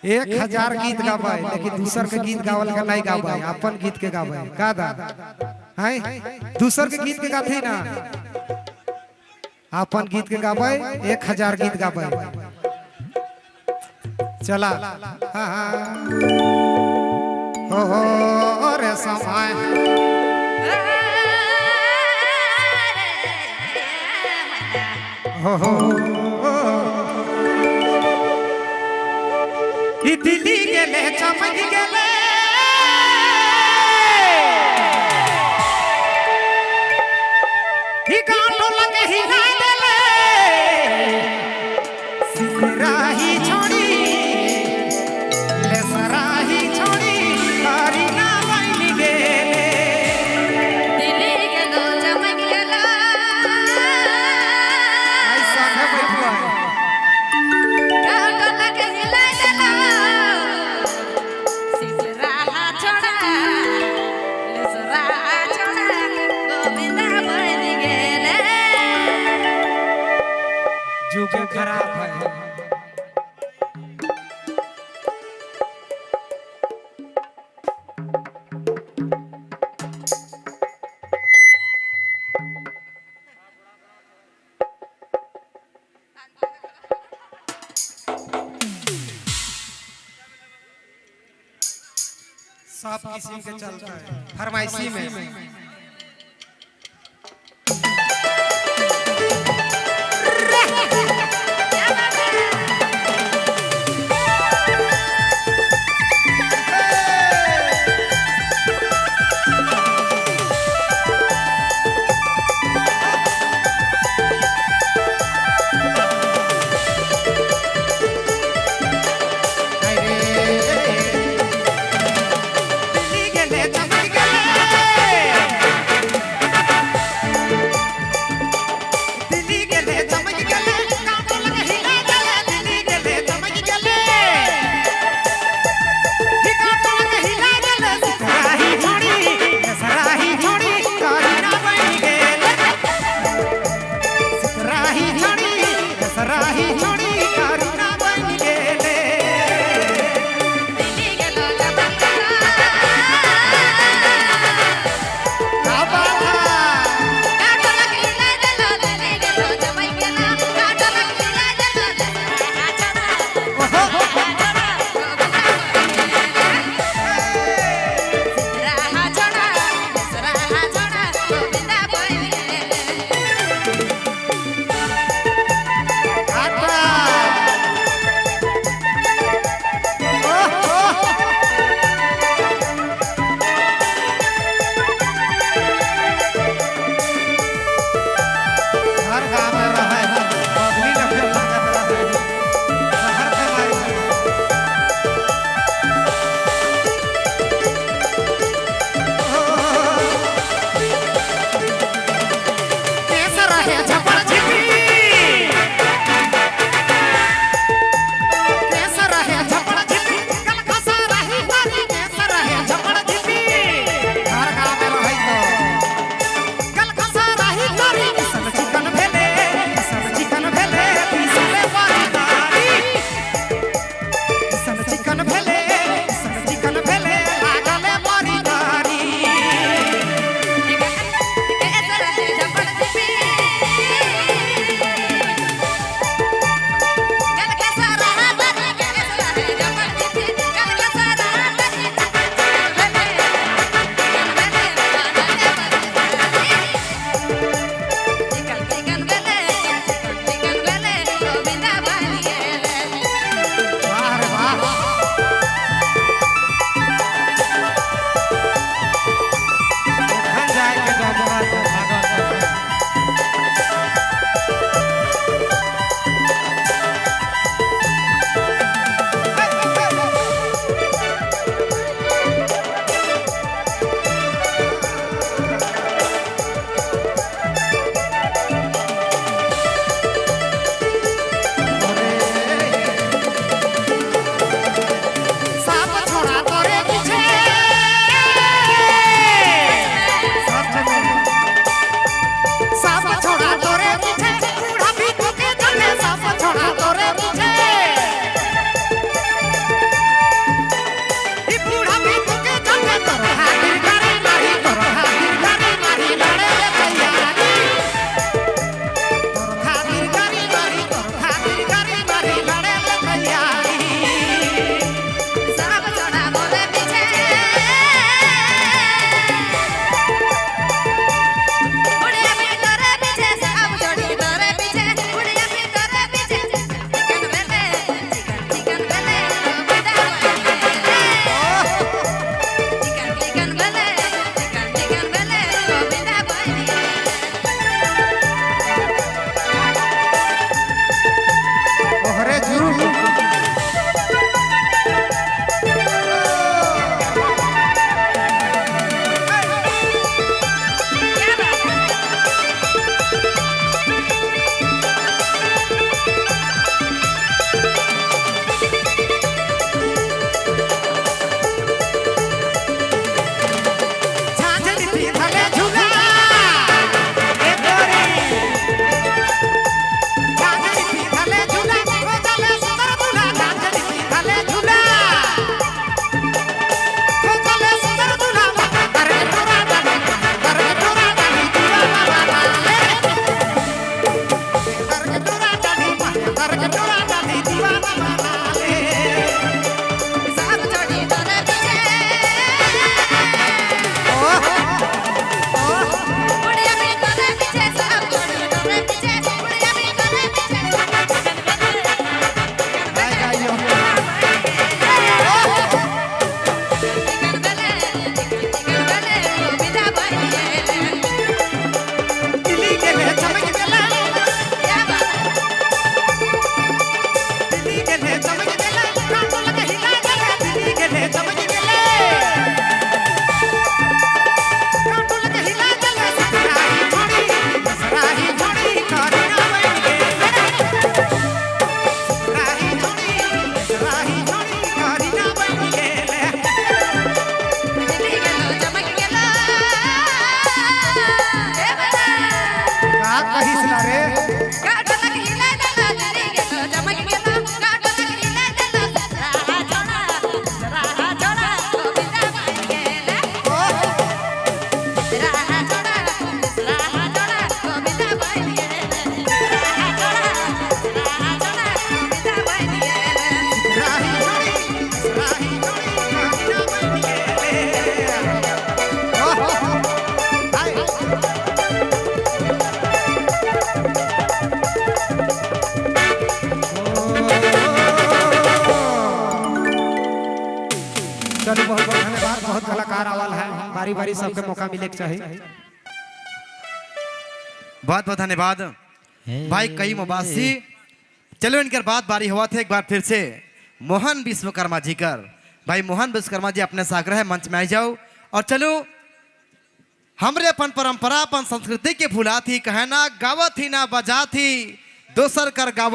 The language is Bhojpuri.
1000 गीत गावे लेकिन दूसर के गीत गावल का नहीं गावे, अपन गीत के गावे का दादा है। दूसर के गीत के गाथे ना, अपन गीत के गावे 1000 गीत गावे। चला हो रे समय हो दिल्ली गेले चमक गेले ही गांडो लगे हिला देले सिराही छोड़ी ले सराही छोड़ी हरी ना बैली गेले दिल्ली गेलो चमक गेला ऐसा है बैठवा गांडो लगे हिला देला सिराहा छोड़ा ले सराहा छोड़ा गोविंदा बैली गेले जुग खराब है। सब किसी के चलता है फरमाइशी में। दिल्ली गेले चमक गेले चलो बहुत बहुत धन्यवाद। बहुत कलाकार आवाल है, बारी बारी सबके मौका मिले के चाहिए। बहुत बहुत धन्यवाद भाई कई मुबासी। चलो इनकर बात बारी हुआ थे एक बार फिर से मोहन विश्वकर्मा जी कर। भाई मोहन विश्वकर्मा जी अपने साग्रह मंच में आ जाओ और चलो हमरे अपन परंपरा अपन संस्कृति के भुला थी कहना गावत ही ना बजा थी दोसर कर गावा